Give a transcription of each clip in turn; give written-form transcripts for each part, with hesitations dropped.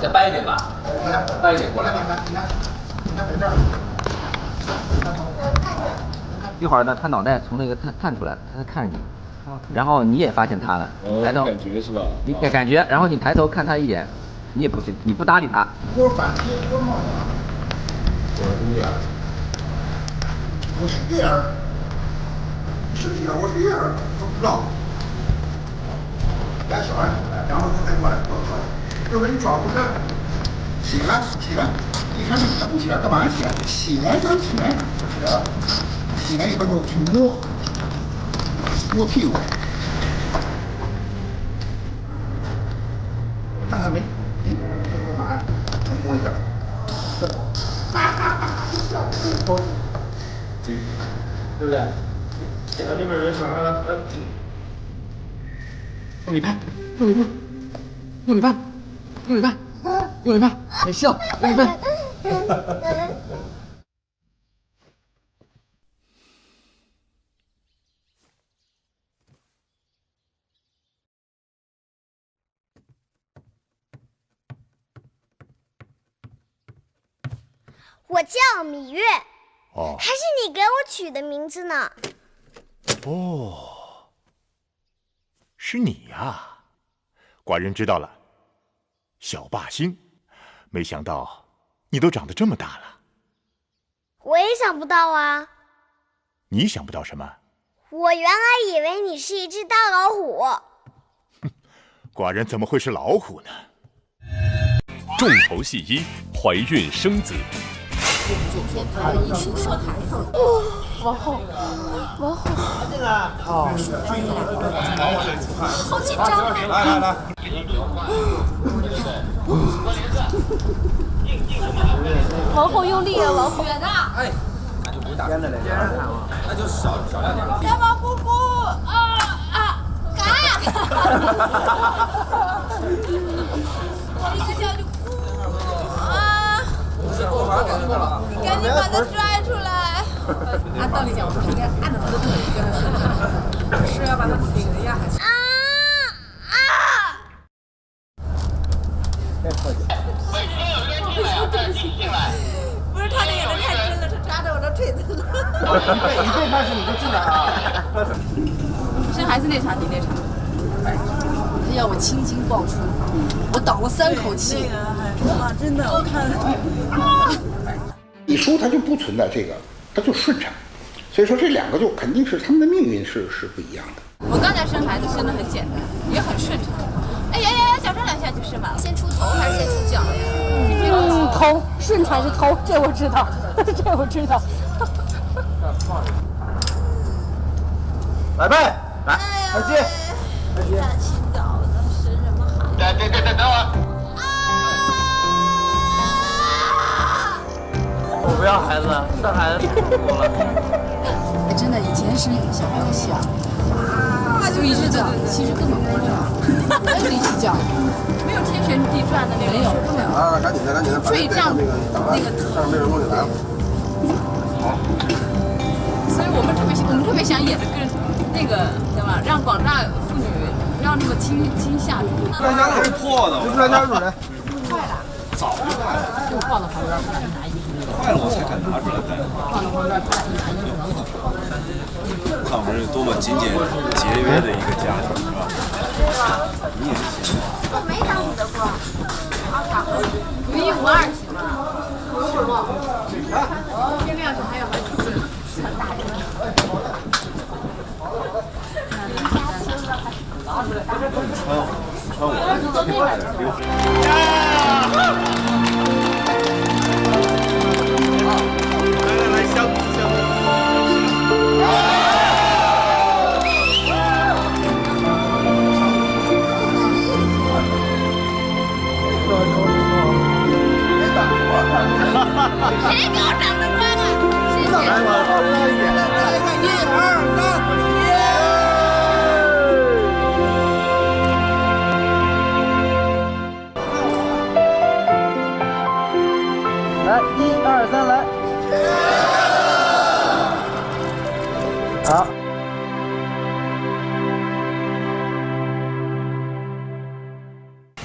再掰一点吧，掰一点过来。一会儿呢，他脑袋从那个探出来，他在看着你，然后你也发现他了，抬头感觉是吧？你感觉，然后你抬头看他一眼，你不搭理他。我是这样，是这样，我是这样，我不知道。带小孩出来，然后他再过来，我说你抓不着，起来，你看你站不起来，干嘛起来？起来，起来一会儿就去摸屁股，看看没？干嘛？摸一下。对不对？那边人啥了？用尾巴，你笑，用尾巴。我叫芈月，哦，还是你给我取的名字呢？哦，是你呀，寡人知道了。小霸星，没想到你都长得这么大了。我也想不到啊。你想不到什么？我原来以为你是一只大老虎。寡人怎么会是老虎呢？重头戏一：怀孕生子。今天还要一起生孩子。王后，好紧张啊！来，王后用力啊，王后！哎，那就别打边的了，那就少量点。小宝姑姑嘎！我一个叫就赶紧把他拽出来！按道理讲，我们应该按着他的腿跟他说，是要把他顶着压还是？不是他那眼睛太真了，他扎着我的腿子了。一背开始你就进来啊！生孩子那场，你那场，他要我青筋爆出，我倒了3口气。真的，我看了。一输他就不存在这个，他就顺畅。所以说这两个就肯定是他们的命运是不一样的。我刚才生孩子生的很简单，也很顺畅。哎呀，矫正2下就生完了。先出头还是先出脚呀？头顺才是头，这我知道，这我知道。来呗，来，快进。大清早的生什么孩子？等会儿。我不要孩子，生孩子太痛苦了。真的，以前生小孩小，就一直叫，其实根本不知道，就一起叫，没有天旋地转的那种，没有，根本。啊，赶紧的，睡觉那个上面有东西来了。好。所以我们特别想演的更那个，对吧？让广大妇女不要那么听下去。专家还是破的，专家主任。坏了。早就坏了。就放到旁边，不敢拿衣服。坏了我才敢拿出来戴。放到旁边，不敢拿衣服。看我们是多么勤俭节约的一个家庭，是吧？你也是。我没当你的官。152行吗？这个样子还有好几次，很大人。穿我来相比。谁给我长得宽啊？谁来吧，高人一点。来看1、2、3，耶！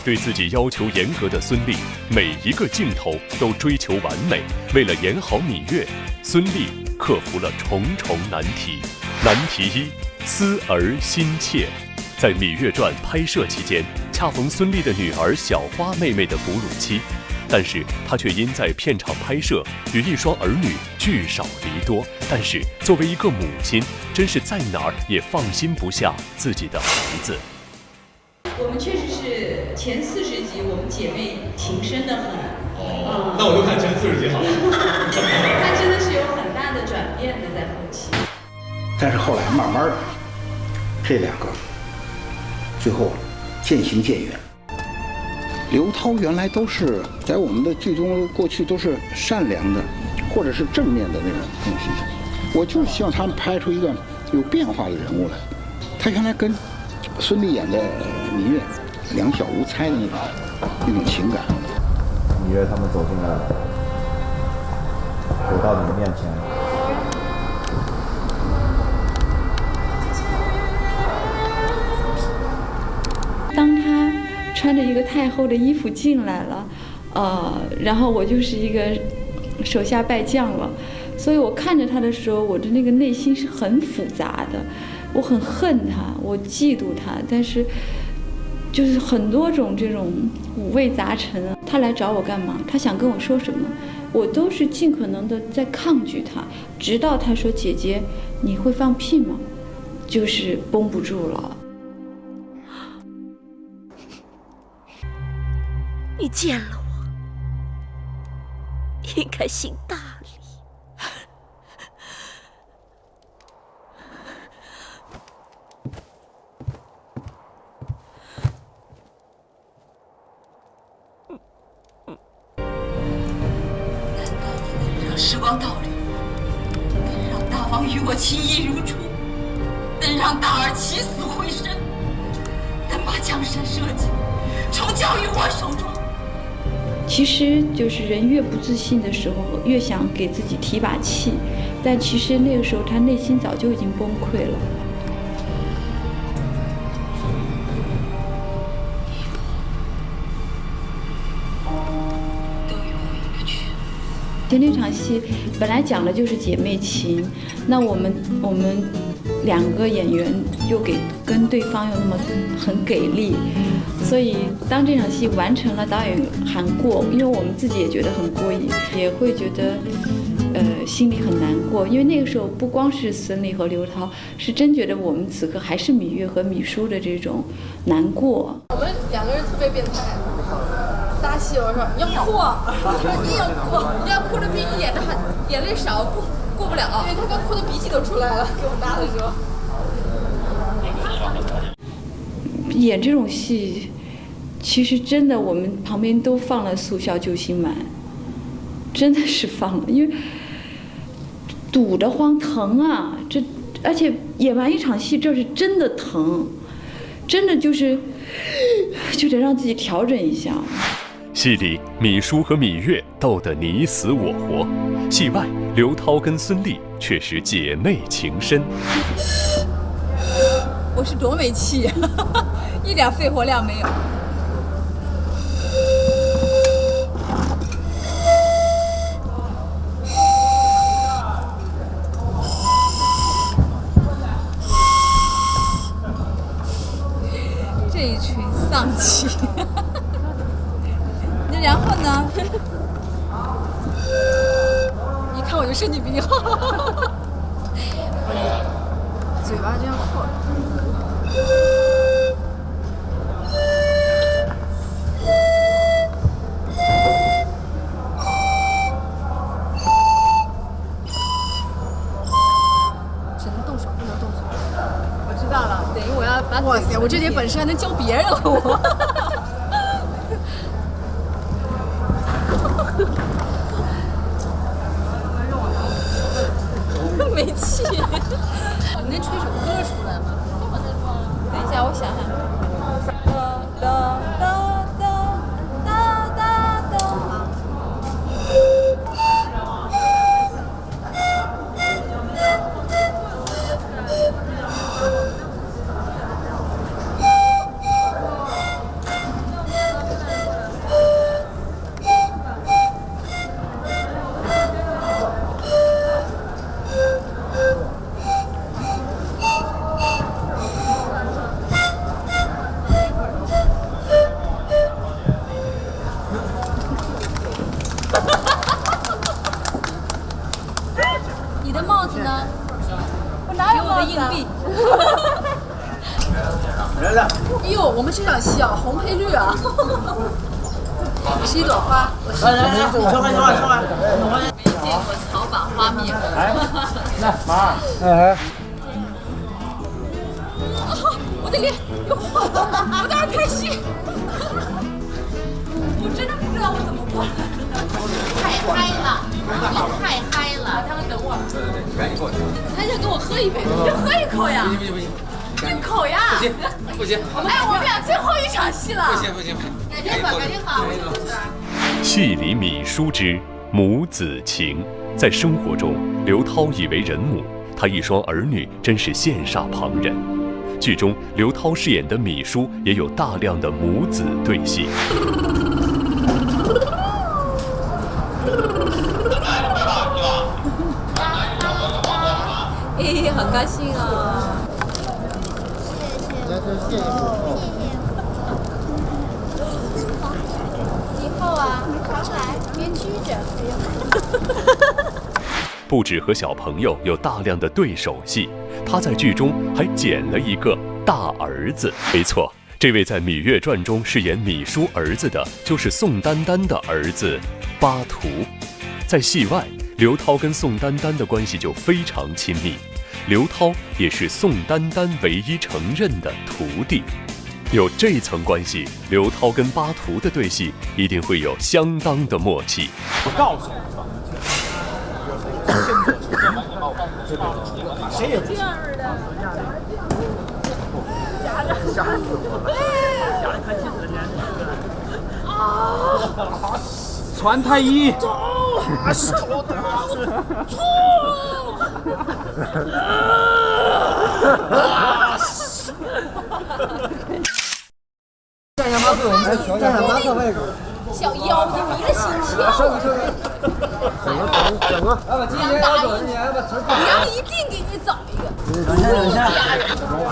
对自己要求严格的孙俪，每一个镜头都追求完美。为了演好芈月，孙俪克服了重重难题。难题一：思儿心切。在《芈月传》拍摄期间，恰逢孙俪的女儿小花妹妹的哺乳期，但是她却因在片场拍摄，与一双儿女聚少离多。但是作为一个母亲，真是在哪儿也放心不下自己的孩子。我们确实是前40集，我们姐妹情深得很。那我就看前40集好了。她真的是有很大的转变的，在后期。但是后来慢慢的，这两个最后渐行渐远。刘涛原来都是在我们的剧中过去都是善良的，或者是正面的那种东西。我就是希望他们拍出一个有变化的人物来。他原来跟孙俪演的芈月两小无猜的那种情感。芈月他们走进了刘道的面前。当他穿着一个太后的衣服进来了，然后我就是一个手下败将了，所以我看着他的时候，我的那个内心是很复杂的，我很恨他，我嫉妒他，但是就是很多种这种五味杂陈。他来找我干嘛？他想跟我说什么？我都是尽可能的在抗拒他，直到他说：“姐姐，你会放屁吗？”就是绷不住了。你见了我，应该行大礼。难道你能让时光倒流，能让大王与我情义如初，能让大儿起死回生，能把江山社稷重交于我手中？其实就是人越不自信的时候，越想给自己提把气，但其实那个时候他内心早就已经崩溃了。都与我回不去。其实那场戏本来讲的就是姐妹情，那我们两个演员又跟对方又那么很给力，所以当这场戏完成了，导演喊过，因为我们自己也觉得很过瘾，也会觉得心里很难过，因为那个时候不光是孙俪和刘涛，是真觉得我们此刻还是芈月和芈姝的这种难过。我们两个人特别变态，搭戏我说你要哭啊，我说你要哭，你要哭的比你演的很眼泪少，过不了，因为他刚哭的鼻涕都出来了，给我搭的时候。演这种戏，其实真的我们旁边都放了速效救心丸，真的是放了，因为堵得慌，疼啊！而且演完一场戏，这是真的疼，真的就得让自己调整一下。戏里芈姝和芈月斗得你死我活，戏外刘涛跟孙俪却是姐妹情深。我是多没气呀，一点肺活量没有。这一群丧气。那然后呢？一看我就神经病。嘴巴这样扣。只能动手不能动嘴。我知道了，等于我要把。哇塞，我这点本事还能教别人了我。没气。你能吹首歌出来吗？等一下，我想想。这场戏啊，红配绿啊。你是一朵花，我是没见过草版花蜜。来，马儿。我的脸有火了，我当然开心。我真的不知道我怎么过来的。太嗨了，你太嗨了！他们等我。对，赶紧过去。他想跟我喝一杯，你就喝一口呀。不行。一口呀！不行。哎，我们俩最后一场戏了。不行。改天吧，改天好。戏里米叔之母子情，在生活中，刘涛已为人母，她一双儿女真是羡煞旁人。剧中刘涛饰演的米叔也有大量的母子对戏。很高兴啊！谢谢。以后啊，常来，别拘着。不止和小朋友有大量的对手戏，他在剧中还捡了一个大儿子。没错，这位在《芈月传》中饰演米叔儿子的，就是宋丹丹的儿子巴图。在戏外，刘涛跟宋丹丹的关系就非常亲密，刘涛也是宋丹丹唯一承认的徒弟。有这层关系，刘涛跟巴图的对戏一定会有相当的默契。我告诉你吧，谁也不行。传太医，手站下马克，站下马克位置。小妖，你迷了心窍。整个，娘一定给你找一个。等下。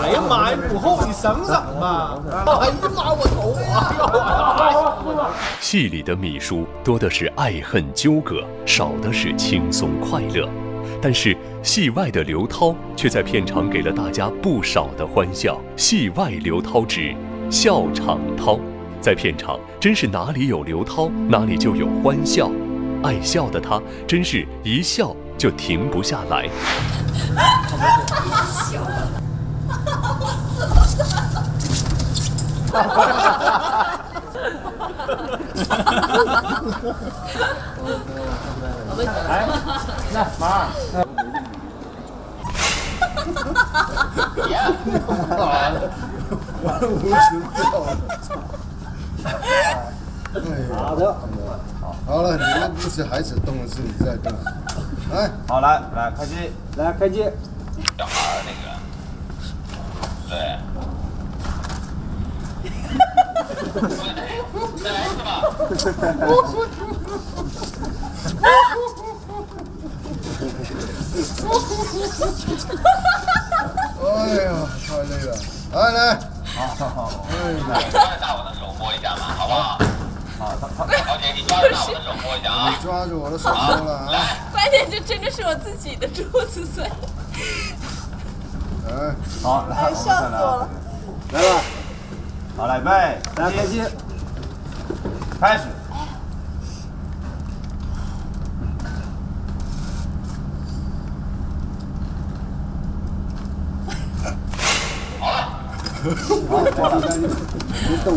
哎呀妈呀，母后你省省吧！哎呀妈，我头啊！戏里的米叔多的是爱恨纠葛，少的是轻松快乐。但是戏外的刘涛却在片场给了大家不少的欢笑。戏外刘涛之笑场涛，在片场真是哪里有刘涛，哪里就有欢笑。爱笑的他，真是一笑就停不下来。来，马儿。好的，好了，你们不是孩子动的是你在动。来，好，来开机，来开机。小孩那个，对。再来一次吧。哎呀，太累了，来，好，抓得大我的手摸一下嘛，好不好？好，小姐，你抓得大我的手摸一下啊！你抓住我的手摸了啊！关键这真的是我自己的珠子碎。好，来，笑死我了。来吧，好，来，预备，来开机，开始。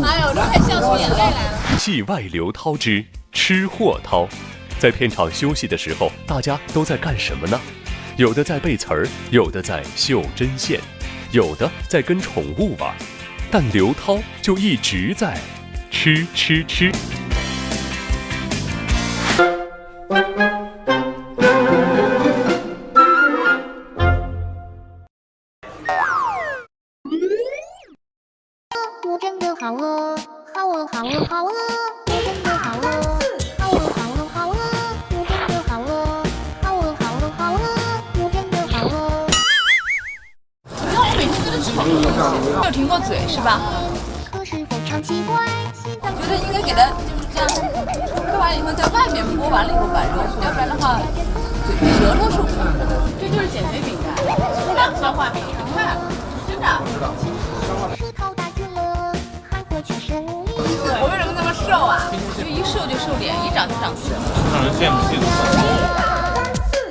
哎呦，这快笑出眼泪来了。戏外刘涛之吃货涛，在片场休息的时候，大家都在干什么呢？有的在背词儿，有的在绣针线，有的在跟宠物玩，但刘涛就一直在吃。我真的好饿，好饿，好饿，好饿，我真的好饿，好饿，好饿，好饿，我真的好饿，好饿，好饿，好饿，我真的好饿。你看我每次都是吵，没有停过嘴是吧？可是非常奇怪，我觉得应该给它就是这样，喝完了以后在外面剥完了以后把肉，要不然的话舌头受不了。这就是减肥饼干，这样消化饼，你看，真的。舌头打结了，还全是你。我为什么那么瘦啊？就一瘦就瘦脸，一长就长四。让人羡慕嫉妒。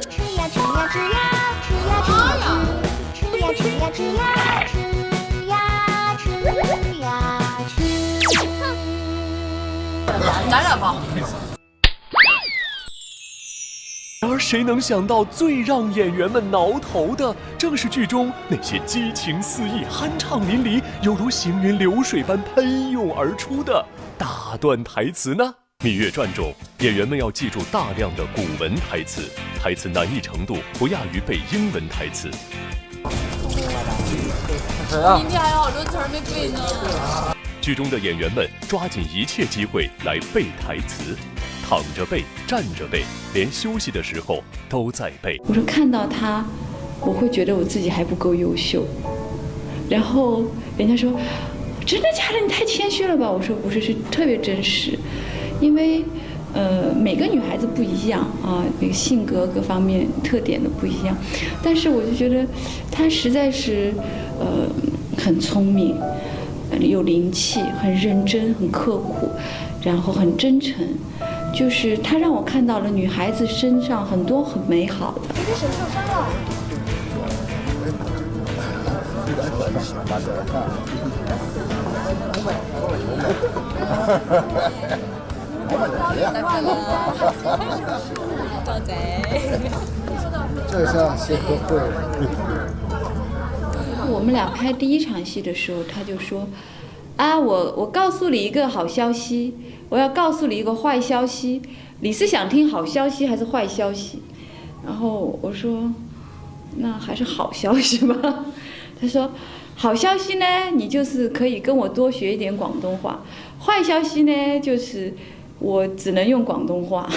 吃呀吃呀吃呀吃呀吃呀吃呀吃呀吃呀吃呀吃呀吃。哪两包？而谁能想到，最让演员们挠头的，正是剧中那些激情四溢、酣畅淋漓，犹如行云流水般喷涌而出的大段台词呢？《芈月传》中，演员们要记住大量的古文台词，台词难易程度不亚于背英文台词。今天还有好多词儿没背呢。剧中的演员们抓紧一切机会来背台词，躺着背，站着背，连休息的时候都在背。我说看到他，我会觉得我自己还不够优秀。然后人家说，真的假的？你太谦虚了吧？我说不是，是特别真实。因为每个女孩子不一样啊，那个性格各方面特点都不一样。但是我就觉得她实在是很聪明，有灵气，很认真，很刻苦，然后很真诚。就是她让我看到了女孩子身上很多很美好的。你手受伤了。盗贼，这下先学会了。我们俩拍第一场戏的时候，他就说：“啊，我告诉你一个好消息，我要告诉你一个坏消息，你是想听好消息还是坏消息？”然后我说：“那还是好消息吧。”他说：“好消息呢，你就是可以跟我多学一点广东话；坏消息呢，就是我只能用广东话。”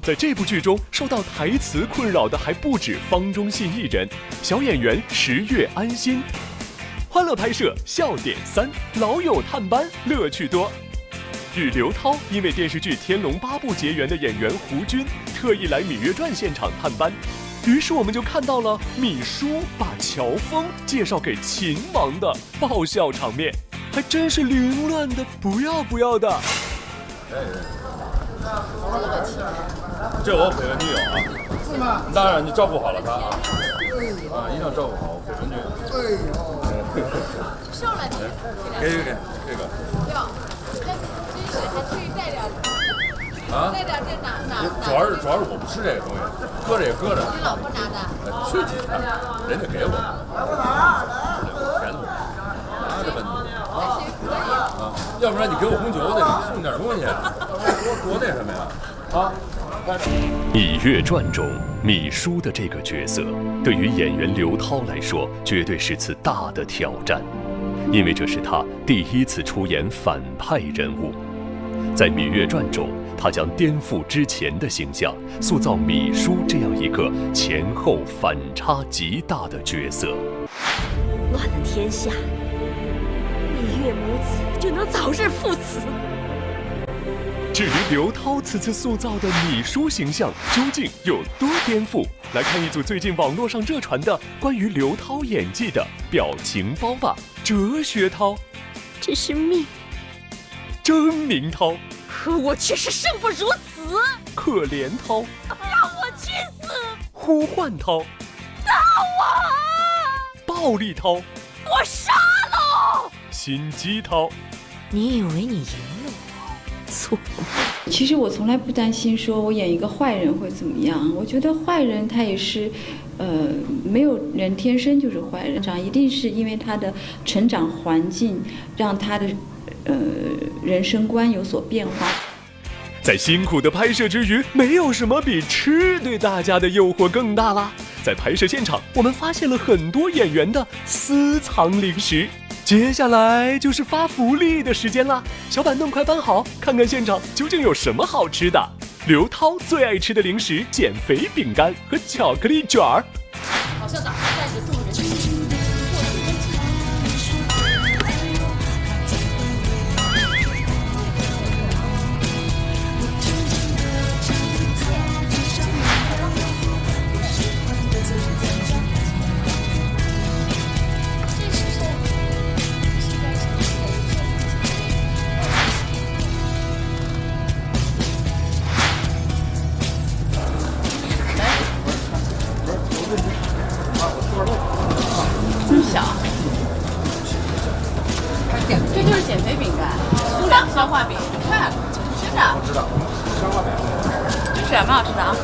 在这部剧中，受到台词困扰的还不止方中信一人，小演员石月安心。欢乐拍摄，笑点3，老友探班，乐趣多。与刘涛因为电视剧《天龙八部》结缘的演员胡军，特意来《芈月传》现场探班。于是我们就看到了芈姝把乔峰介绍给秦王的爆笑场面，还真是凌乱的不要的。这我绯闻女友啊，是吗？当然你照顾好了她啊，一定要照顾好绯闻女友。瘦了你，给这个。哟，那真是还至于带点啊？带点这哪？主要是我不吃这个东西，搁着也搁着。你老婆拿的？去几天，人家给我的。钱呢？拿着吧你。啊，要不然你给我红酒，我得送点东西，多那什么呀？啊。《芈月传》中芈姝的这个角色，对于演员刘涛来说，绝对是次大的挑战，因为这是他第一次出演反派人物。在《芈月传》中，他将颠覆之前的形象，塑造芈姝这样一个前后反差极大的角色。乱了天下，芈月母子就能早日父子。至于刘涛此次塑造的芈姝形象究竟有多颠覆，来看一组最近网络上热传的关于刘涛演技的表情包吧。哲学涛，这是命；狰狞涛，可我却是生不如死；可怜涛，让我去死；呼唤涛，打我；暴力涛，我杀喽；心机涛，你以为你赢了？错。其实我从来不担心说我演一个坏人会怎么样，我觉得坏人他也是，没有人天生就是坏人，一定是因为他的成长环境让他的人生观有所变化。在辛苦的拍摄之余，没有什么比吃对大家的诱惑更大啦。在拍摄现场，我们发现了很多演员的私藏零食。接下来就是发福利的时间啦！小板凳快搬好，看看现场究竟有什么好吃的。刘涛最爱吃的零食：减肥饼干和巧克力卷儿。好像打算带着众人的心。看，吃着。我知道。是蛮好吃的啊。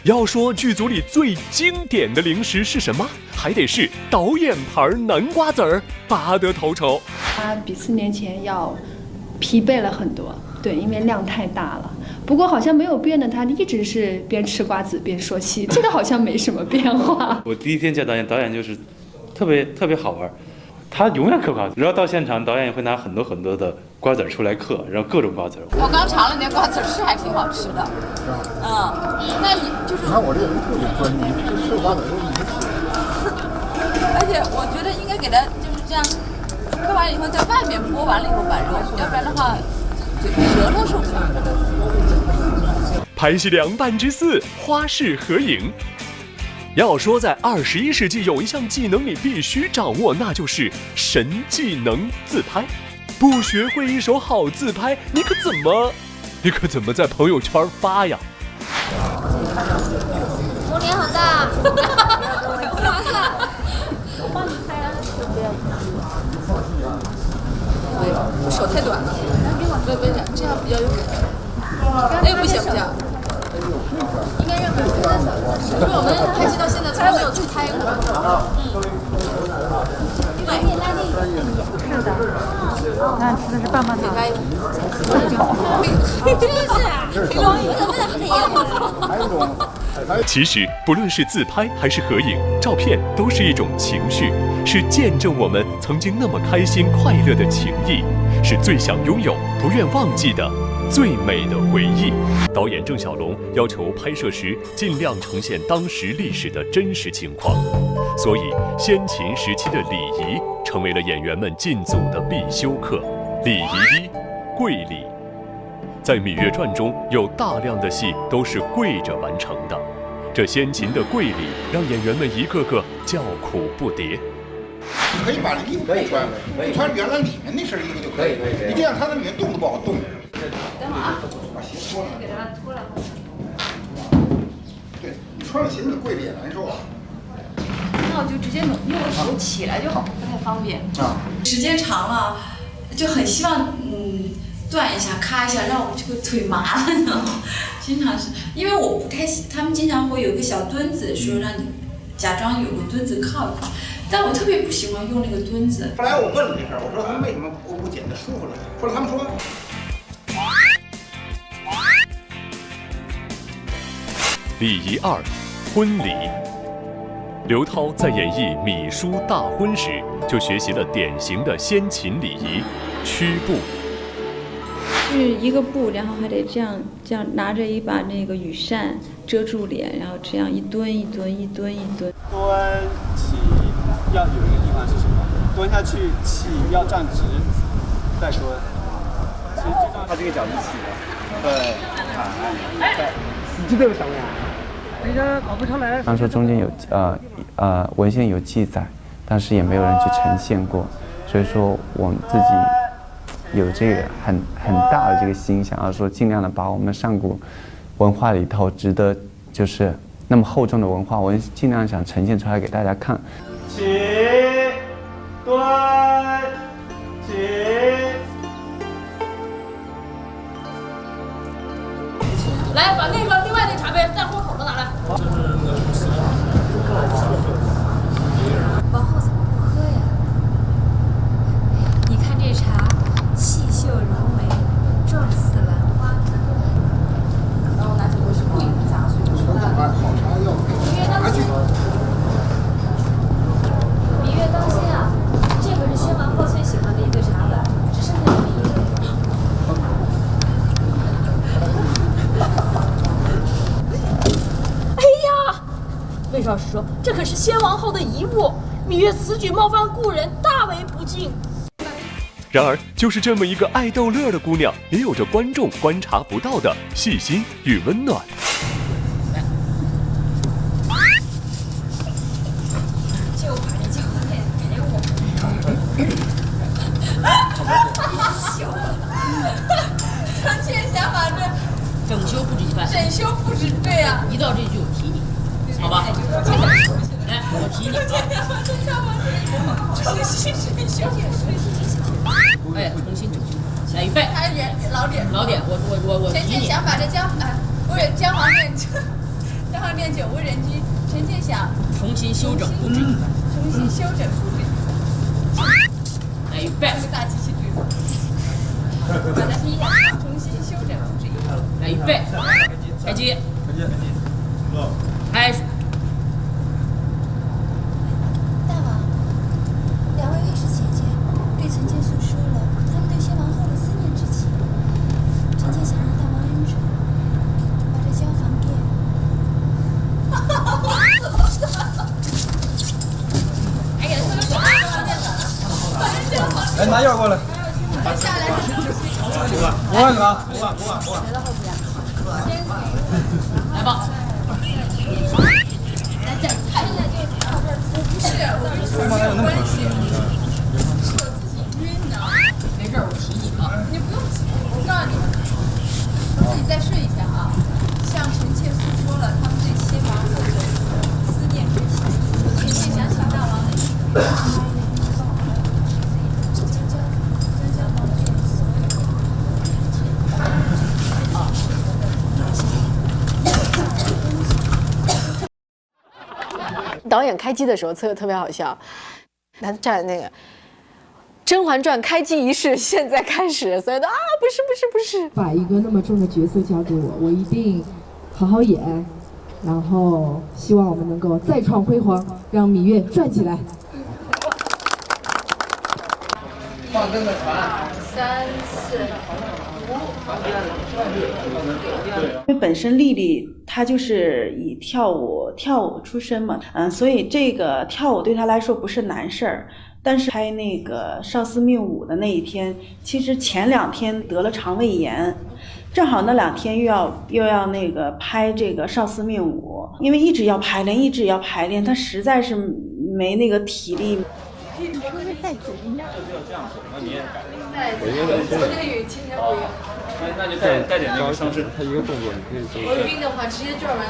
要说剧组里最经典的零食是什么，还得是导演牌南瓜籽儿，拔得头筹。它比4年前要疲惫了很多，对，因为量太大了。不过好像没有变的，他一直是边吃瓜子边说戏，这个好像没什么变化。我第一天见导演，导演就是特别好玩，他永远嗑瓜子，然后到现场导演也会拿很多的瓜子出来嗑，然后各种瓜子。我刚尝了那瓜子是还挺好吃的，那你就是。你看我这人特别专一，这吃瓜子都没吃。而且我觉得应该给他就是这样，嗑完以后在外面剥完了以后把肉，要不然的话，舌头受伤。拍戏凉拌之4，花式合影。要说在21世纪有一项技能你必须掌握，那就是神技能自拍。不学会一手好自拍，你可怎么在朋友圈发呀？我脸好大。我帮你拍啊。我手太短了，别这样比较有感觉。哎，不行。应该让我们拍的，因为我们拍戏到现在从来没有自拍过。对，可以拉近一点。是的。那吃的是棒棒糖。其实不论是自拍还是合影，照片都是一种情绪，是见证我们曾经那么开心快乐的情谊，是最想拥有不愿忘记的最美的回忆。导演郑晓龙要求拍摄时尽量呈现当时历史的真实情况，所以先秦时期的礼仪成为了演员们进组的必修课。礼仪1，跪礼。在《芈月传》中有大量的戏都是跪着完成的，这先秦的跪礼让演员们一个个叫苦不迭。你可以把衣服不穿，穿原来里面那身衣服就可以。你这样他那里面动都不好动。等会儿啊，把鞋脱了。给他脱了。对，你穿了鞋你跪着也难受啊。那我就直接用我手起来就好，不太方便。啊。时间长了，就很希望断一下、咔一下，让我这个腿麻了，你知道吗？经常是因为我不太喜，他们经常会有个小墩子，说让你假装有个墩子靠一靠，但我特别不喜欢用那个墩子。后来我问了这事儿，我说他们为什么不剪得舒服了？后来他们说。礼仪2，婚礼。刘涛在演绎芈姝大婚时，就学习了典型的先秦礼仪曲步。就是一个布，然后还得这样拿着一把那个羽扇遮住脸，然后这样一蹲一蹲一蹲一蹲。蹲起要有一个地方是什么？蹲下去起要站直，再蹲。其实最重要，他这个脚是起的。对。对。你这个什么呀？人家搞不出来。虽然说中间有文献有记载，但是也没有人去呈现过，所以说我们自己有这个很大的这个心，想要说尽量的把我们上古文化里头值得就是那么厚重的文化，我尽量想呈现出来给大家看。起，蹲，起。来，把另外那茶杯带货口的拿来。王后怎么不喝呀？你看这茶，细秀如眉，状似兰花。然后拿起我是故意不加，所以就是好茶要拿去。芈月当心啊！这可是先王后最喜欢的一对茶碗，只剩下你们一个人。魏少师说：“这可是先王后的遗物，芈月此举冒犯故人，大为不敬。”然而，就是这么一个爱逗乐的姑娘，也有着观众观察不到的细心与温暖。就把这交给我。他这想法这整修不止一半，整修不止，对呀。一到这句我提你，好吧？来，我提你。重新整修。哎，重新整修。来预备。还是老点。老点，我臣妾想把这不是姜黄炼酒无人居，臣妾想重新修整布置。重新修整布置。来预备。这个大机器对付。把它拼一下，重新修整布置。来预备，开机。开始。大王，两位卫士姐姐对臣妾诉说了他们对先王后的思念之情，臣妾想让大王恩准，把这交房给。还给他说个手来拿药过来。下来。 5万个，5万。来吧。不是，我跟你说没有关系，是我自己晕的。没事，我提你啊。你不用提，我告诉你，自己再睡一下啊。向臣妾诉说了他们对先王后的思念之情，臣妾想请大王恩。 导演开机的时候特别好笑，他站那个《甄嬛传》开机仪式现在开始，所有的不是，把一个那么重的角色交给我，我一定好好演，然后希望我们能够再创辉煌，让芈月转起来。放这个船，3、4、5。因为本身丽丽她就是以跳舞出身嘛，所以这个跳舞对她来说不是难事儿。但是拍那个少司命5的那一天，其实前2天得了肠胃炎，正好那2天又要那个拍这个少司命5，因为一直要排练，她实在是没那个体力。可以稍微带紧一点。这样子，那你也改。我觉得昨天与今天不一样。那就带点那个上身。他一个动作你可以做。我晕的话，直接转完。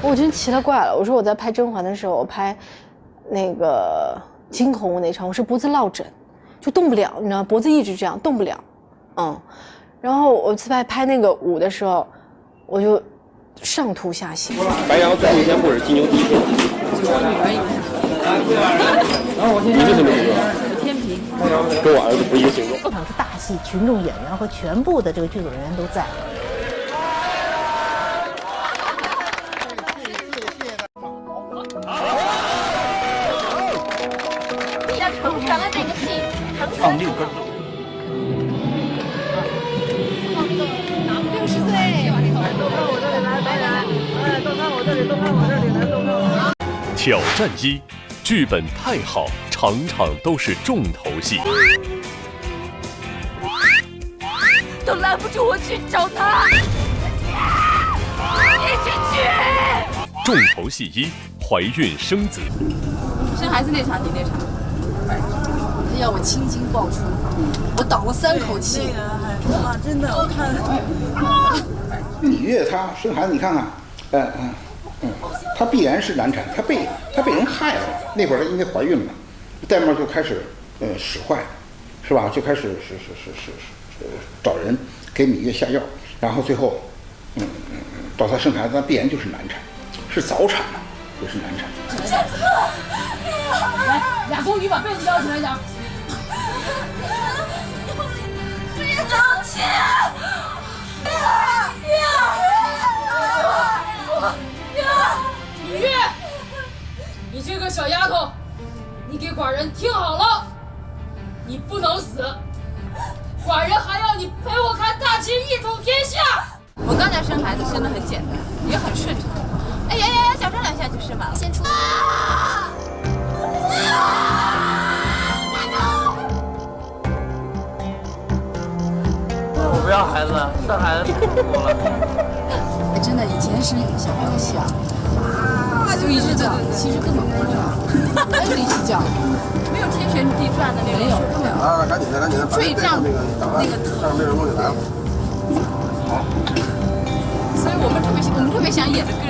我真奇了怪了，我说我在拍甄嬛的时候，我拍那个惊鸿那场，我是脖子落枕，就动不了，你知道，脖子一直这样动不了，然后我拍那个舞的时候，我就上吐下泻。白羊最后一天不是金牛第一天。你是什么星座？天平。跟我儿子不一个星座。这场是大戏，群众演员和全部的这个剧组人员都在。比较成全了这个戏，放6根。 60岁，都看我这里来，白来，都看我这里，都看我这里来，都看我。挑战1，剧本太好，场场都是重头戏。都拦不住我去找他，一起去。重头戏1，怀孕生子。生孩子那场，你那场，他要我青筋爆出，我倒了3口气。哇，真的，我看。芈月她生孩子，你看看，她必然是难产，她被人害了。那会儿她因为怀孕了，戴帽就开始使坏，是吧？就开始找人给芈月下药，然后最后到她生孩子，那必然就是难产，是早产嘛，不是难产。来，俩宫女把被子撩起来讲。张琪。 芈月，你这个小丫头，你给寡人听好了，你不能死，寡人还要你陪我看大秦一统天下。我刚才生孩子生得很简单，也很顺畅。哎呀呀呀，矫正2下就生完了。先出。我不要孩子，生孩子太苦了。真的，以前生小孩的戏啊，就一直叫，其实根本不知道，没有力气叫，没有天旋地转的那种，没有，根本。啊，赶紧的，坠胀那个让那人给我来了。好。所以我们特别想演的跟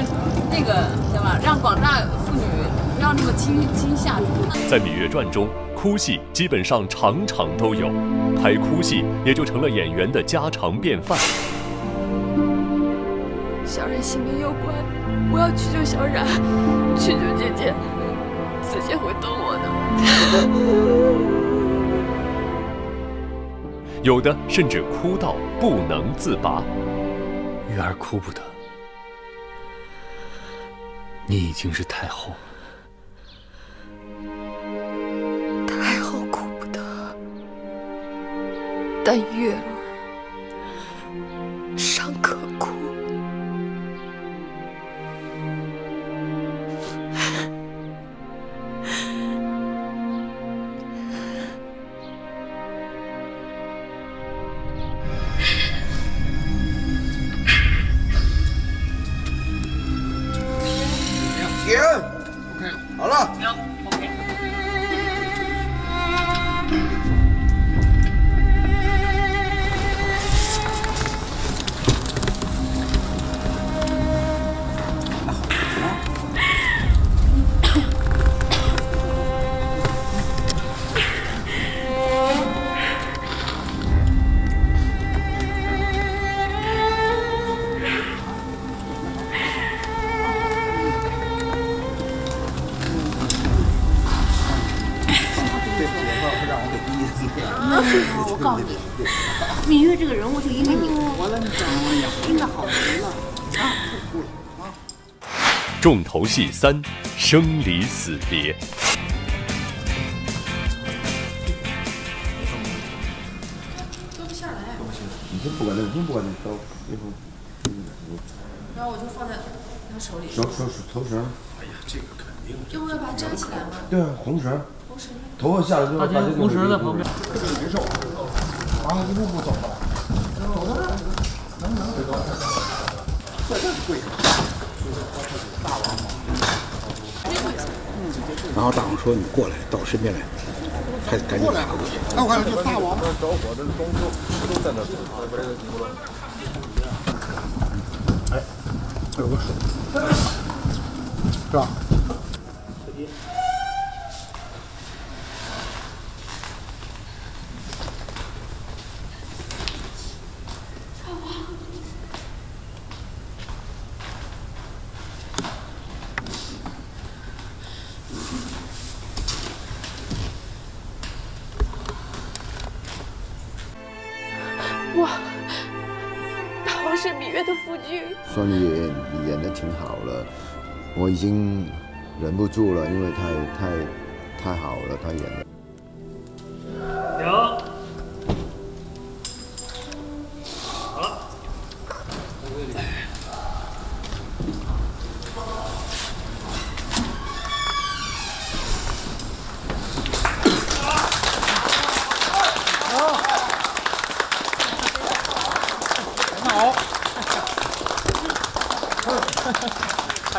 那个，对吧？让广大妇女不要那么轻下去。在《芈月传》中，哭戏基本上场场都有，拍哭戏也就成了演员的家常便饭。小冉性命攸关，我要去救小冉，去救姐姐，姐姐会等我的。有的甚至哭到不能自拔。月儿哭不得，你已经是太后了。太后哭不得，但月儿尚可哭。好了。我告诉你，芈月这个人物就因为你活了，你知道吗？真的好极了啊！重头戏3：生离死别。蹲不下来。你先不管那，你不管那刀，然后我就放在他手里。头绳。哎呀，这个肯定。要不要把它扎起来吗？对啊，红绳。头发下来之后，大家红绳在旁边。这个难受，完了一步步走过来，走到这儿，能，在这跪着。大王嘛。然后大王说：“你过来，到我身边来。”还赶紧爬过去。那我看就大王。着火的装修都在那。哎，有个水，是吧？哇，大王是芈月的夫君。说你演得挺好了，我已经忍不住了，因为太好了，他演的。有。好了。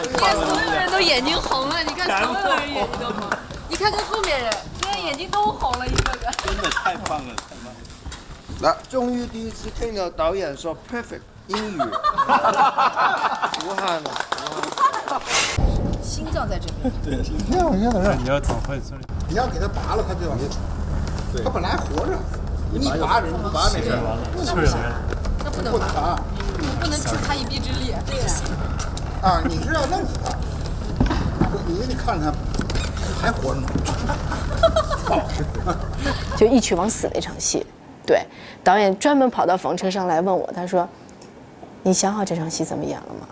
你看所有人都眼睛红了，你看所有人眼睛都红，你看看后面人，现在眼睛都红了，一个个。真的太棒了，太棒了！那终于第一次听到导演说 perfect 英语，武汉了。心脏在这边。对，你看我现在在这儿，你要转换村里。你要给他拔了，他就往下走。他本来活着，你拔人不拔没事。那不能拔，不能助他一臂之力。对啊，你是要弄死他，你得看他还活着呢。就一曲往死那场戏，对，导演专门跑到房车上来问我，他说：“你想好这场戏怎么演了吗？”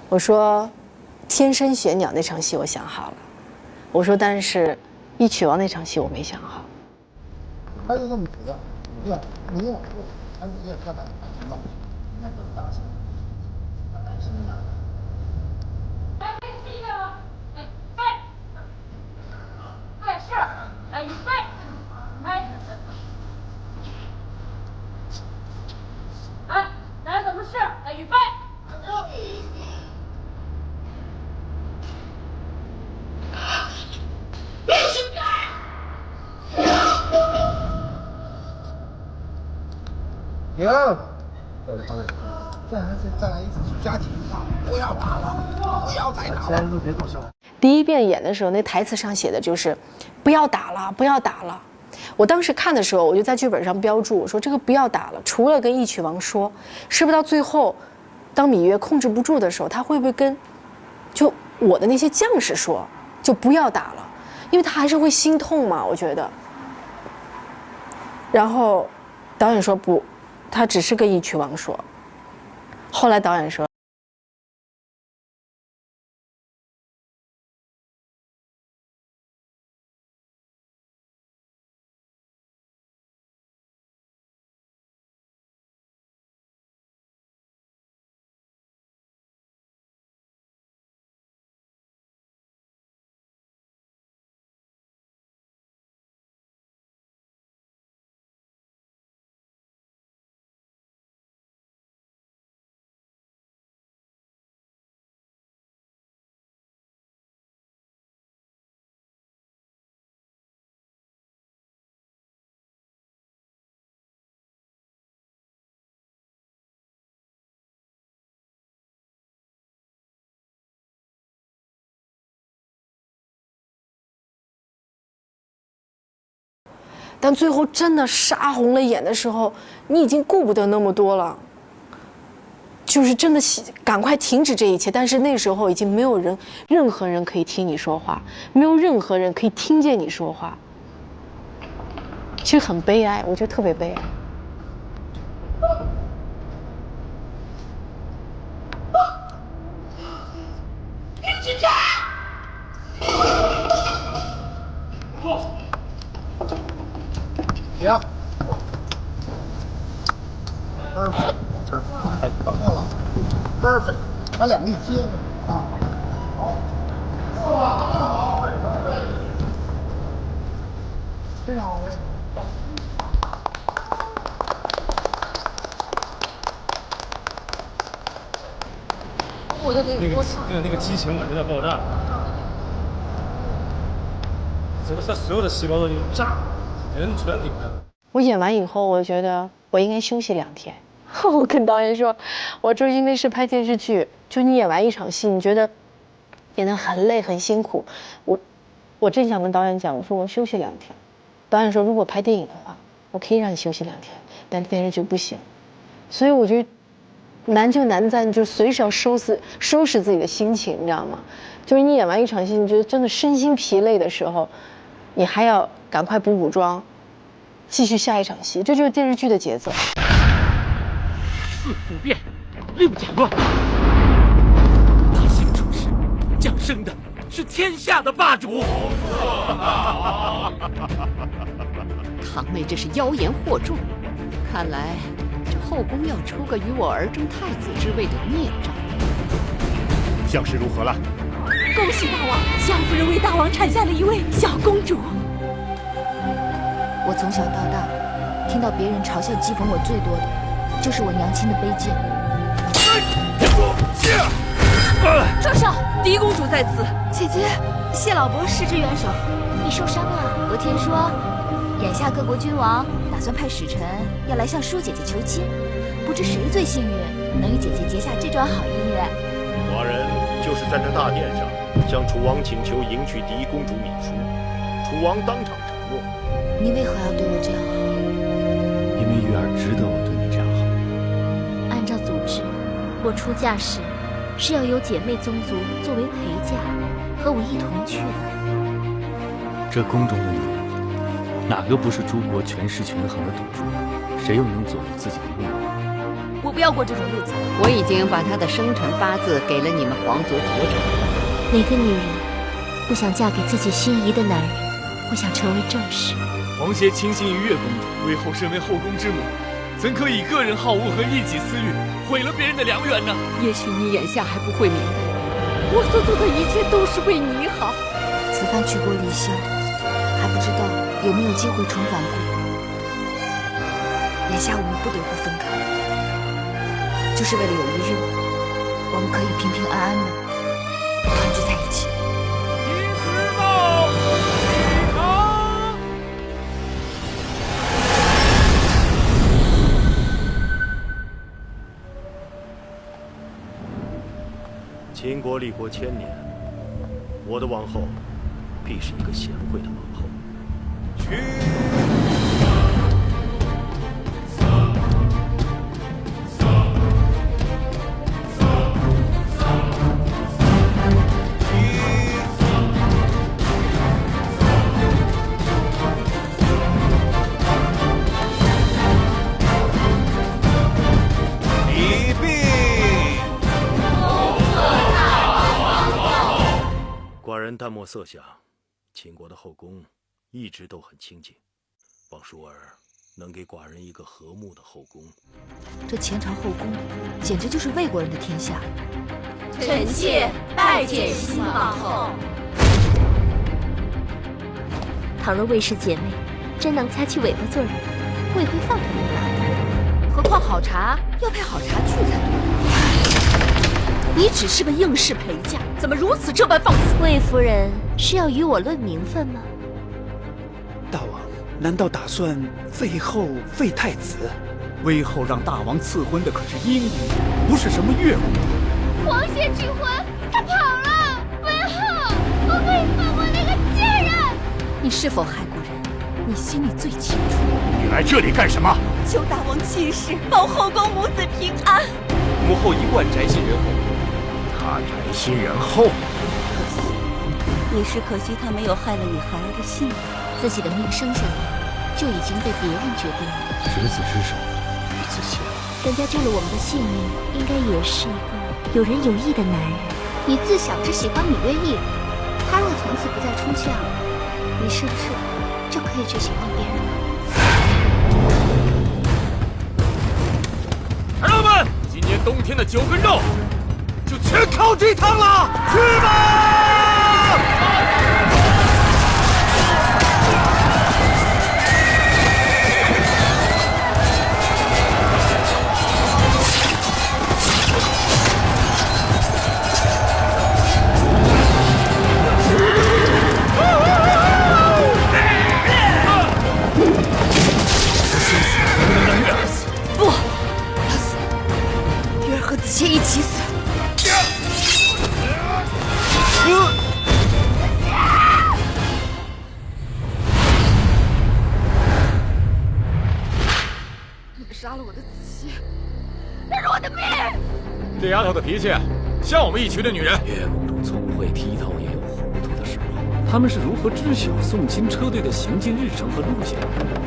我说：“天生玄鸟那场戏我想好了。”我说：“但是一曲王那场戏我没想好。”他就这么子的，对吧？你也看看，行吧？应该都大声，大声的。预备，开始。来，怎么试？来，预备。停。再来一次家庭，不要打了，不要再打了。现在都别搞笑。第一遍演的时候，那台词上写的就是“不要打了，不要打了”。我当时看的时候，我就在剧本上标注，我说这个“不要打了”，除了跟义曲王说，是不是到最后，当芈月控制不住的时候，他会不会跟就我的那些将士说，就不要打了，因为他还是会心痛嘛，我觉得。然后导演说不，他只是跟义曲王说。后来导演说。但最后真的杀红了眼的时候，你已经顾不得那么多了，就是真的赶快停止这一切。但是那时候已经没有任何人可以听你说话，没有任何人可以听见你说话，其实很悲哀，我觉得特别悲哀。行，perfect， 太漂亮了 ，perfect， 把两个一接啊，好，非常好。我的那个激情感觉在爆炸，这个所有的细胞都已经炸了。人全顶着。我演完以后，我觉得我应该休息2天。我跟导演说，我说因为是拍电视剧，就你演完一场戏，你觉得演得很累很辛苦，我正想跟导演讲，我说我休息2天。导演说，如果拍电影的话，我可以让你休息2天，但是电视剧不行。所以我觉得难就难在就随时要收拾自己的心情，你知道吗？就是你演完一场戏，你觉得真的身心疲累的时候，你还要赶快补妆，继续下一场戏，这就是电视剧的节奏。四不变，6减乱。大兴出世，降生的是天下的霸主。堂妹这是妖言惑众，看来这后宫要出个与我而争太子之位的孽障。相事如何了？恭喜大王，相夫人为大王产下了一位小公主。我从小到大，听到别人嘲笑讥讽我最多的，就是我娘亲的卑贱。住手！嫡公主在此。姐姐，谢老伯施之援手。你受伤了？我听说，眼下各国君王打算派使臣要来向舒姐姐求亲，不知谁最幸运，能与姐姐结下这桩好姻缘。寡人就是在这大殿上向楚王请求迎娶嫡公主芈姝，楚王当场承诺。你为何要对我这样好？因为玉儿值得我对你这样好。按照祖制，我出嫁时是要有姐妹宗族作为陪嫁，和我一同去的。这宫中的女人，哪个不是诸国权势权衡的赌注？谁又能左右自己的命运？我不要过这种日子。我已经把她的生辰八字给了你们皇族族长。哪个女人不想嫁给自己心仪的男人，不想成为正室？皇协倾心于月公主，为后身为后宫之母，怎可以个人好恶和一己私欲毁了别人的良缘呢？也许你眼下还不会明白，我所做的一切都是为你好。此番举国离乡，还不知道有没有机会重返故。眼下我们不得不分开，就是为了有一日，我们可以平平安安的团聚在一起。秦国立国1000年，我的王后必是一个贤惠的王后。去。淡漠色相，秦国的后宫一直都很清静，望舒儿能给寡人一个和睦的后宫。这前朝后宫简直就是魏国人的天下。臣妾拜见新王后。倘若魏氏姐妹真能掐起尾巴做人，我也会放她一马。何况好茶要配好茶具才对。你只是个应试陪嫁，怎么如此这般放肆？魏夫人是要与我论名分吗？大王，难道打算废后废太子？魏后让大王赐婚的可是英公，不是什么越公。皇血拒婚，他跑了。魏后，不可以放过那个贱人。你是否害过人？你心里最清楚。你来这里干什么？求大王亲事，保后宫母子平安。母后一贯宅心仁厚。他宅心仁厚，也是可惜他没有害了你孩儿的性命。自己的命生下来就已经被别人决定了。执子之手，与子偕老。人家救了我们的性命，应该也是一个有仁有义的男人。你自小只喜欢芈月一人，他若从此不再出现了，你是不是就可以去喜欢别人了？孩儿们，今年冬天的9根肉。就全靠这趟了，去吧！不，我要死，月儿和子谦一起死。你们杀了我的子熙，那是我的命。这丫头的脾气像我们一群的女人。岳公主聪慧剔透，也有糊涂的时候。他们是如何知晓宋秦车队的行进日程和路线？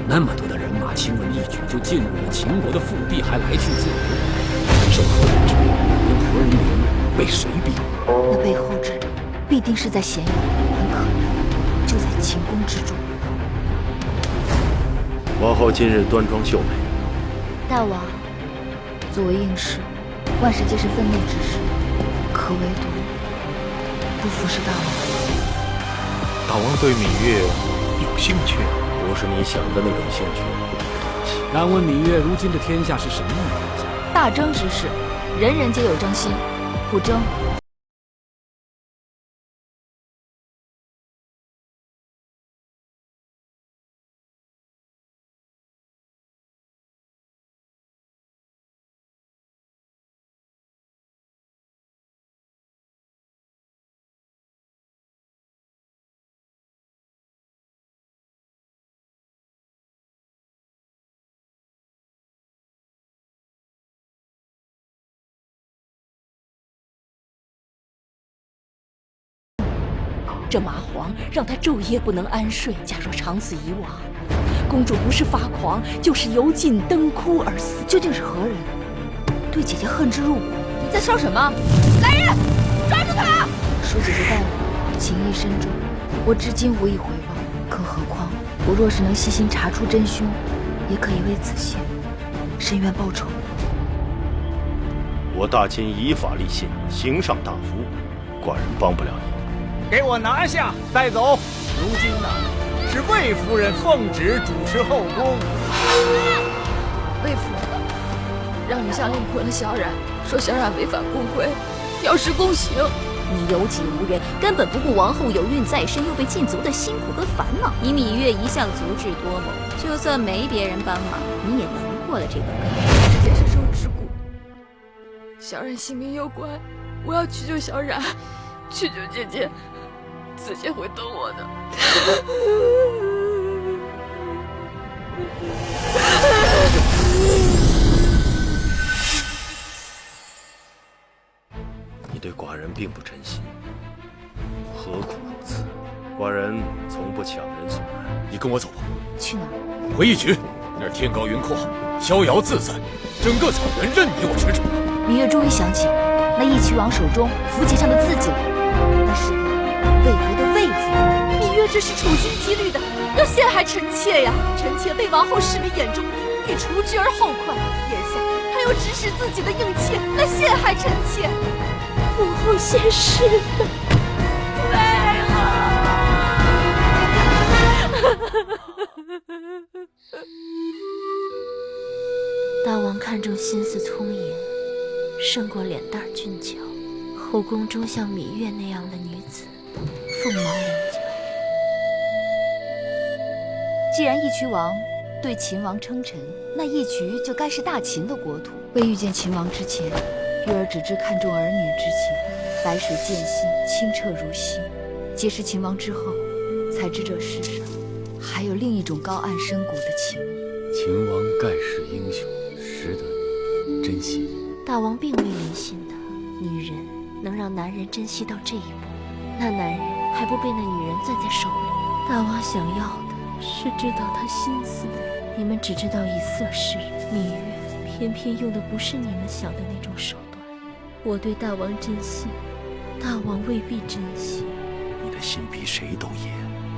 那么多的人马，轻而易举就进入了秦国的腹地，还来去自如。受何人之命？跟何人联络？被谁逼？那背后之人必定是在咸阳，很可能就在秦宫之中。王后今日端庄秀美。大王，作为应试，万事皆是分内之事，可唯独不服是大王。大王对芈月有兴趣，不是你想的那种兴趣。敢问芈月，如今的天下是什么样的天下？大争之事，人人皆有争心，不争。这麻黄让他昼夜不能安睡。假若长此以往，公主不是发狂，就是油尽灯枯而死。究竟是何人对姐姐恨之入骨？你在说什么？来人，抓住他！恕姐姐待我情义深重，我至今无意回报。更何况我若是能细心查出真凶，也可以为子歇伸冤报仇。我大秦以法立信，刑上大夫，寡人帮不了你。给我拿下，带走。如今呢，是魏夫人奉旨主持后宫。魏夫人让女下令捆了小冉，说小冉违反宫规，要施宫刑。你有己无人，根本不顾王后有孕在身又被禁足的辛苦和烦恼。你芈月一向足智多谋，就算没别人帮忙，你也能过了这个坎。姐身受之苦，小冉性命攸关，我要去救小冉，去救姐姐。子谦会等我的。你对寡人并不真心，何苦如此？寡人从不强人所难。你跟我走吧。去哪儿？回义局，那儿天高云阔，逍遥自在，整个草原任你我驰骋。芈月终于想起那义渠王手中符节上的字迹了，那是个魏国的魏字。芈月这是处心积虑的要陷害臣妾呀！臣妾被王后视为眼中钉，欲除之而后快，眼下他又指使自己的应妾来陷害臣妾。母后现世了，为何？大王看中心思聪颖，胜过脸蛋俊俏，后宫中像芈月那样的女子，凤毛麟角。既然义渠王对秦王称臣，那义渠就该是大秦的国土。未遇见秦王之前，月儿只知看重儿女之情，白水见心，清澈如溪。结识秦王之后，才知这世上还有另一种高岸深谷的情。秦王盖世英雄，值得你珍惜。大王并未怜惜的，女人能让男人珍惜到这一步，那男人还不被那女人攥在手里。大王想要的是知道他心思的人，你们只知道以色示人，芈月偏偏用的不是你们想的那种手段。我对大王真心，大王未必珍惜。你的心比谁都野，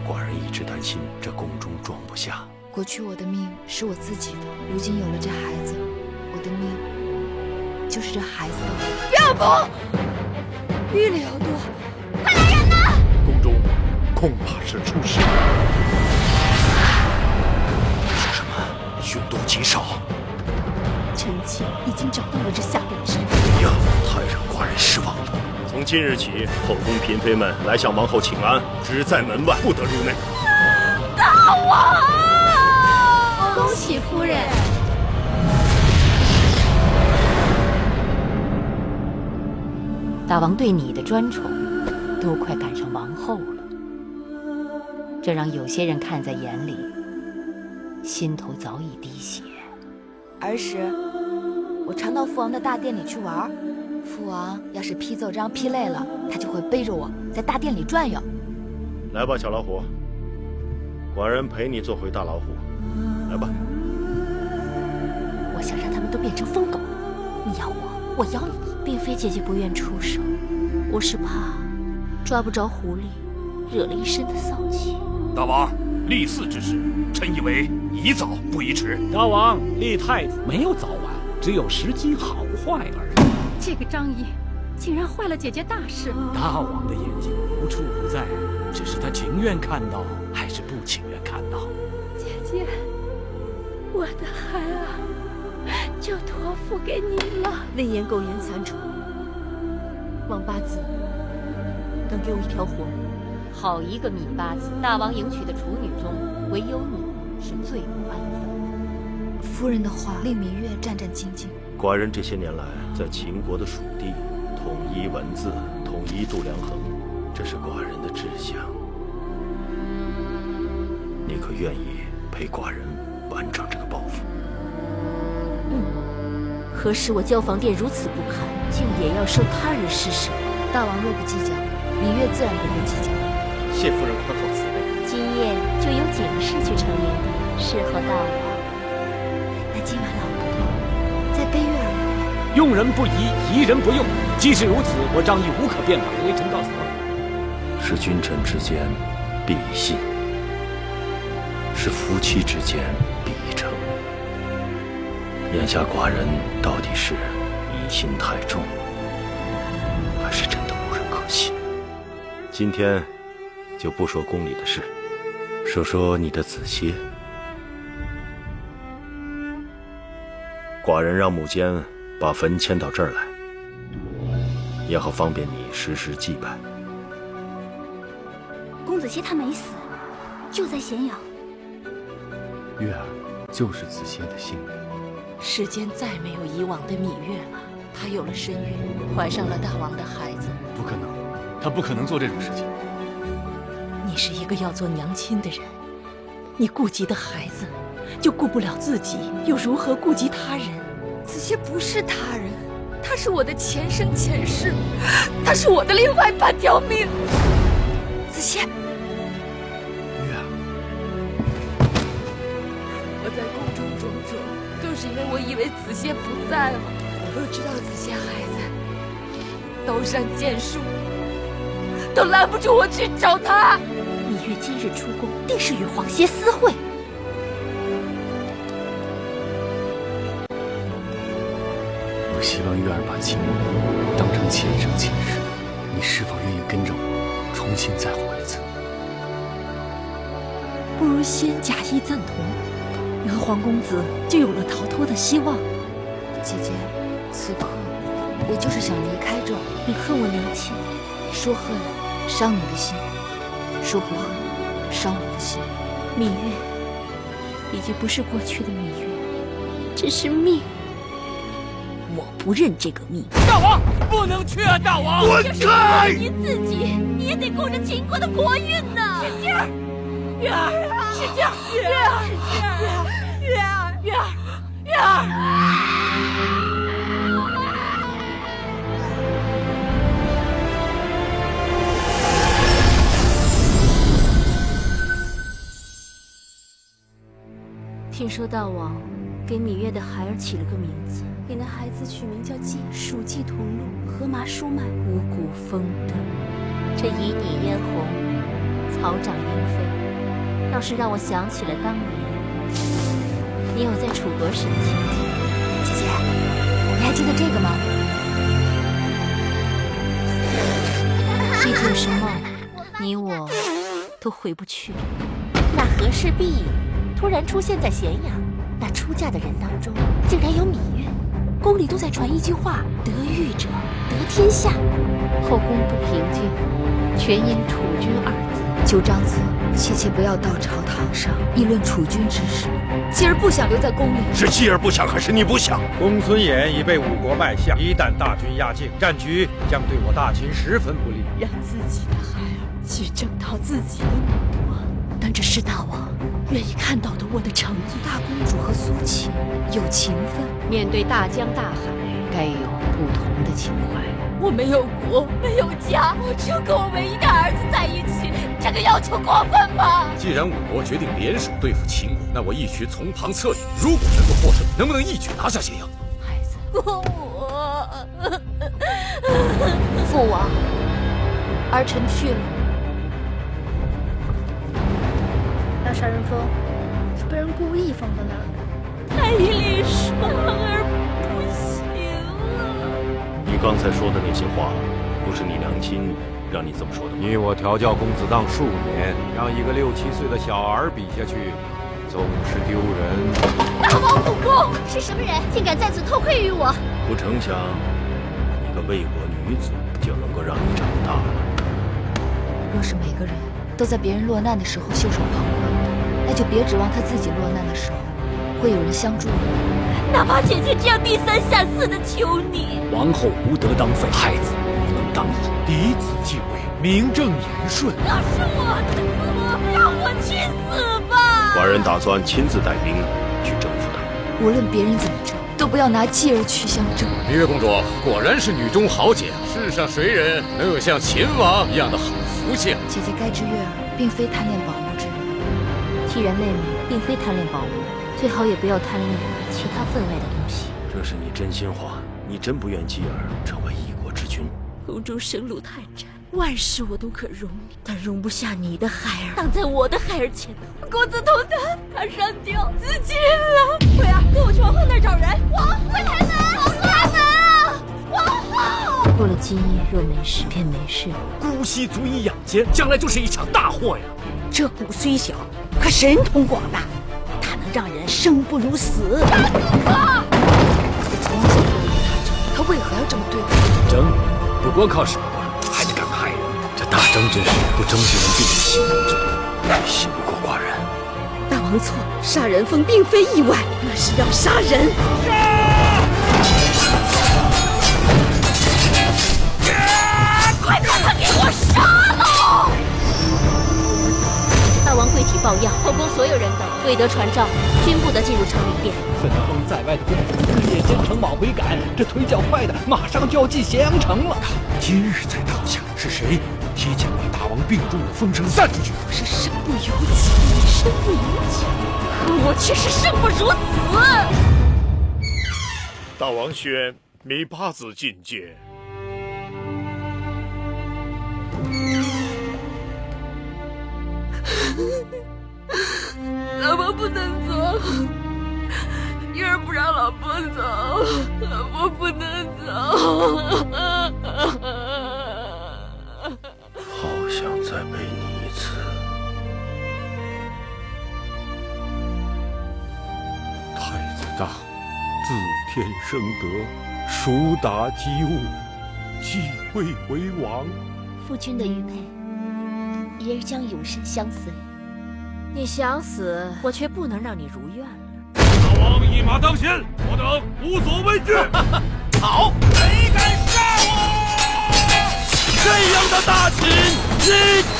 寡人一直担心这宫中装不下。过去我的命是我自己的，如今有了这孩子，我的命就是这孩子的。岳母，玉里有毒，快来人呐！宫中恐怕是出事。说什么？凶多吉少。臣妾已经找到了这下毒之人。呀，太让寡人失望了。从今日起，后宫嫔妃们来向王后请安，只在门外，不得入内。大王！恭喜夫人。大王对你的专宠都快赶上王后了，这让有些人看在眼里，心头早已滴血。儿时我常到父王的大殿里去玩，父王要是批奏章批累了，他就会背着我在大殿里转悠。来吧，小老虎，寡人陪你做回大老虎。来吧。我想让他们都变成疯狗，你咬我，我咬你。并非姐姐不愿出手，我是怕抓不着狐狸，惹了一身的骚气。大王，立嗣之事，臣以为宜早不宜迟。大王，立太子没有早晚，只有时机好坏而已。这个张仪竟然坏了姐姐大事。大王的眼睛无处不在，只是他情愿看到还是不情愿看到？姐姐，我的孩儿就托付给你了。魏延苟延残喘，王八子，能给我一条活？好一个芈八子！大王迎娶的处女中，唯有你是最无安分的。夫人的话令芈月战战兢兢。寡人这些年来在秦国的属地，统一文字，统一度量衡，这是寡人的志向。你可愿意陪寡人完成这个抱负？何时我交房殿如此不堪，竟也要受他人施舍？大王若不计较，芈月自然不会计较。谢夫人宽厚慈悲。今夜就由景氏去成灵地侍候大王。那今晚老婆再背月而回。用人不疑，疑人不用。既是如此，我张仪无可辩驳，微臣告辞。是君臣之间必以信，是夫妻之间必以诚。眼下寡人到底是疑心太重，还是真的无人可信？今天就不说宫里的事，说说你的子歇。寡人让母监把坟迁到这儿来，也好方便你时时祭拜。公子歇他没死，就在咸阳。月儿就是子歇的性命。世间再没有以往的芈月了，她有了身孕，怀上了大王的孩子。不可能，她不可能做这种事情。你是一个要做娘亲的人，你顾及的孩子，就顾不了自己，又如何顾及他人？子歇不是他人，他是我的前生前世，他是我的另外半条命。子歇，月儿，我在宫中种种，都是因为我以为子歇不在了。我都知道子歇孩子刀山剑树，都拦不住我去找他。芈月今日出宫，定是与皇歇私会。我希望月儿把秦王当成前生前世，你是否愿意跟着我重新再活一次？不如先假意赞同，然后皇公子就有了逃脱的希望。姐姐，此刻我就是想离开这儿。你恨我年轻，说恨伤你的心，说不恨伤我的心。芈月已经不是过去的芈月，这是命。我不认这个命。大王不能去啊！大王，滚开！你自己你也得顾着秦国的国运呢。使劲儿，月儿，使劲儿，月儿，月儿，月儿，月儿。听说大王给芈月的孩儿起了个名字，给那孩子取名叫季，蜀季同路，荷麻疏脉，五谷丰登。这旖旎嫣红，草长莺飞，倒是让我想起了当年你有在楚国时的情景。姐姐，你还记得这个吗？毕竟是梦，你我都回不去。那和氏璧影突然出现在咸阳，那出嫁的人当中竟然有芈月，宫里都在传一句话：得遇者得天下。后宫不平静，全因楚君二字。九长子，切切不要到朝堂上议论楚君之事。继儿不想留在宫里。是继儿不想，还是你不想？公孙衍已被吴国败下，一旦大军压境，战局将对我大秦十分不利。让自己的孩儿去征讨自己的母国，但这是大王愿意看到的我的诚意。大公主和苏秦有情分，面对大江大海，该有不同的情怀。我没有国，没有家，我只有跟我唯一的儿子在一起，这个要求过分吗？既然五国决定联手对付秦国，那我一曲从旁侧翼，如果能够获胜，能不能一举拿下咸阳？孩子，公母，父王，儿臣去了。那杀人蜂是被人故意放到那儿的。太医里说儿不行了。你刚才说的那些话，不是你娘亲让你这么说的吗？你我调教公子当数年，让一个6、7岁的小儿比下去，总是丢人。大王武功是什么人，竟敢在此偷窥于我？不成想，一个魏国女子就能够让你长大了。若是每个人都在别人落难的时候袖手旁观，那就别指望他自己落难的时候会有人相助。哪怕姐姐这样低三下四的求你，王后无德当废，太子不能当义，嫡子继位，名正言顺。那是我的错，让我去死吧！寡人打算亲自带兵去征服他。无论别人怎么争，都不要拿继儿去相争。芈月公主果然是女中豪杰，世上谁人能有像秦王一样的好福气？姐姐该知月儿并非贪恋宝物之人，既然妹妹并非贪恋宝物，最好也不要贪恋其他分外的东西。这是你真心话，你真不愿继儿成为一国之君？宫中生路太窄，万事我都可容你，但容不下你的孩儿挡在我的孩儿前头。公子同他，他上吊自尽了。慧儿，跟我去王后那儿找人。王后开门！王后开门啊！王后！过了今夜，若没事便没事了。姑息足以养奸，将来就是一场大祸呀！这蛊虽小，可神通广大，它能让人生不如死。我从来就不理他争，他为何要这么对我？争不光靠手腕，还得敢害人。这大争真是不争之人必有心人之毒，你信不过寡人。大王错了，杀人蜂并非意外，那是要杀人。快把他给我杀了！抱恙，后宫所有人等，未得传召，均不得进入城里殿。分封在外的公主日夜兼程往回赶，这腿脚快的马上就要进咸阳城了。今日才倒下，是谁提前把大王病重的风声散出去？我是身不由己，身不由己，可我却是生不如死。大王宣弥八子觐见。老婆不能走，玉儿不让老婆走，老婆不能走。好想再陪你一次。太子大，自天生德，孰达机务，继位为王。夫君的玉佩，爷儿将永生相随。你想死，我却不能让你如愿了。大王一马当先，我等无所畏惧。好，谁敢杀我？这样的大秦，你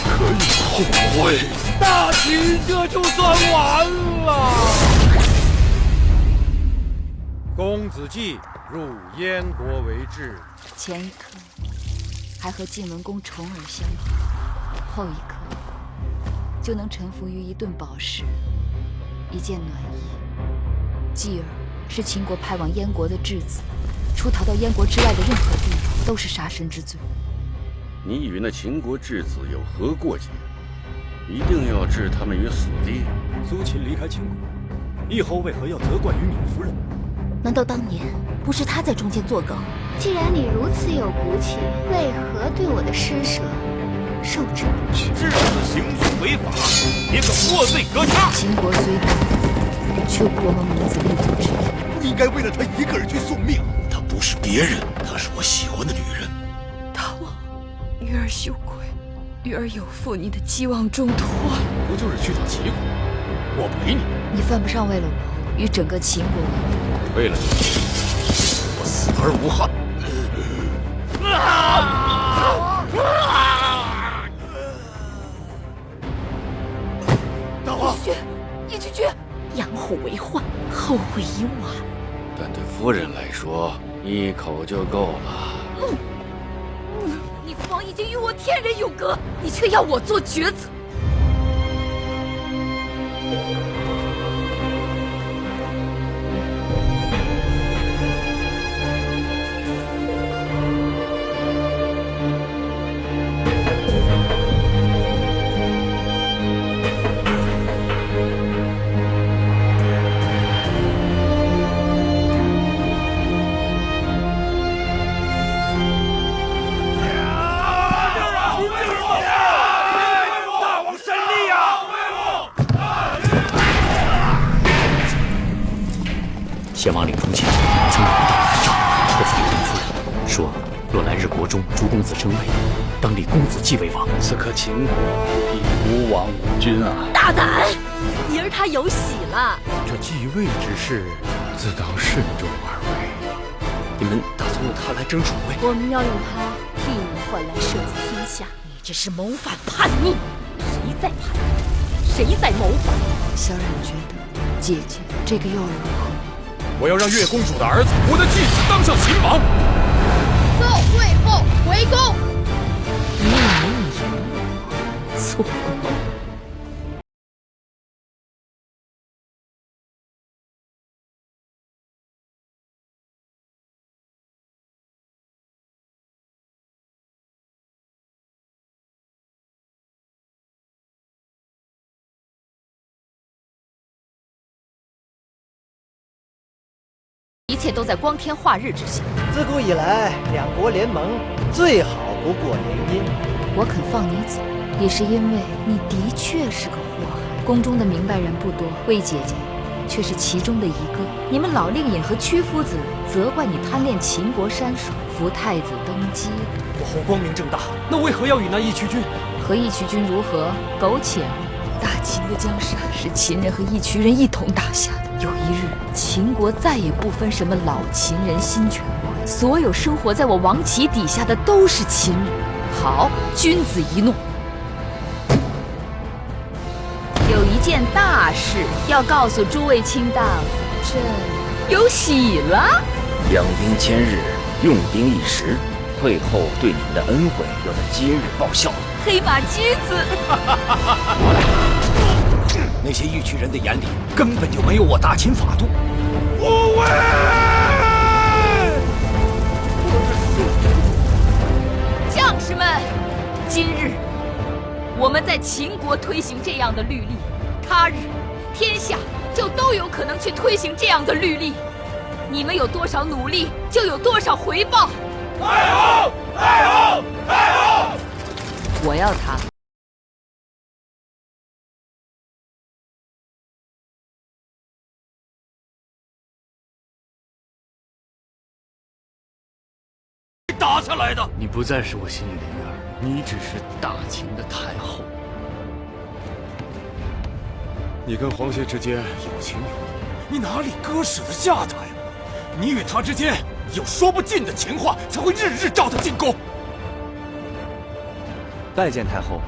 可以后悔。大秦这就算完了。公子骥入燕国为质。前一刻还和晋文公重耳相遇，后一刻就能臣服于一顿饱食，一件暖衣。继儿是秦国派往燕国的质子，出逃到燕国之外的任何地方都是杀身之罪。你与那秦国质子有何过节？一定要置他们于死地？苏秦离开秦国，义后为何要责怪于闵夫人？难道当年不是他在中间作梗？既然你如此有骨气，为何对我的施舍受之不去？质子行凶违法，也可获罪可杀。秦国虽大，却无我们母子立足之地。不应该为了他一个人去送命。她不是别人，她是我喜欢的女人。大王，玉儿羞愧，玉儿有负你的期望中托。不就是去趟齐国，我陪你。你犯不上为了我与整个秦国为了你，我死而无憾。大王，义渠君，养虎为患，后悔已晚。但对夫人来说，一口就够了。你父王已经与我天人永隔，你却要我做抉择。先王领重庆曾有一道遗诏，托付给林夫人，说若来日国中诸公子称谓，当立公子继为王。此刻秦国已无王无君啊！大胆！爷儿他有喜了。这继位之事，自当慎重而为。你们打算用他来争储位？我们要用他替你换来社稷天下。你这是谋反叛逆！谁在叛逆？谁在谋反？小冉觉得，姐姐这个又如何？我要让月公主的儿子，我的继子当上秦王。奏会后回宫。你以为你赢了？错了。一切都在光天化日之下。自古以来，两国联盟最好不过联姻。我肯放你走，也是因为你的确是个祸害。宫中的明白人不多，魏姐姐却是其中的一个。你们老令尹和屈夫子责怪你贪恋秦国山水，扶太子登基。我后光明正大，那为何要与那义渠君？和义渠君如何？苟且吗？大秦的江山是秦人和义渠人一同打下的。有一日，秦国再也不分什么老秦人、新权贵，所有生活在我王旗底下的都是秦人。好，君子一怒。有一件大事要告诉诸位卿大夫，朕有喜了。养兵千日，用兵一时，退后对你们的恩惠要在今日报效。黑马驹子，那些义渠人的眼里根本就没有我大秦法度。护卫！将士们，今日我们在秦国推行这样的律例，他日天下就都有可能去推行这样的律例。你们有多少努力，就有多少回报。太后，太后，太后！我要他。打下来的。你不再是我心里的玉儿，你只是大秦的太后。你跟皇爷之间有情有义，你哪里割舍得下他呀？你与他之间有说不尽的情话，才会日日召他进宫。拜见太后。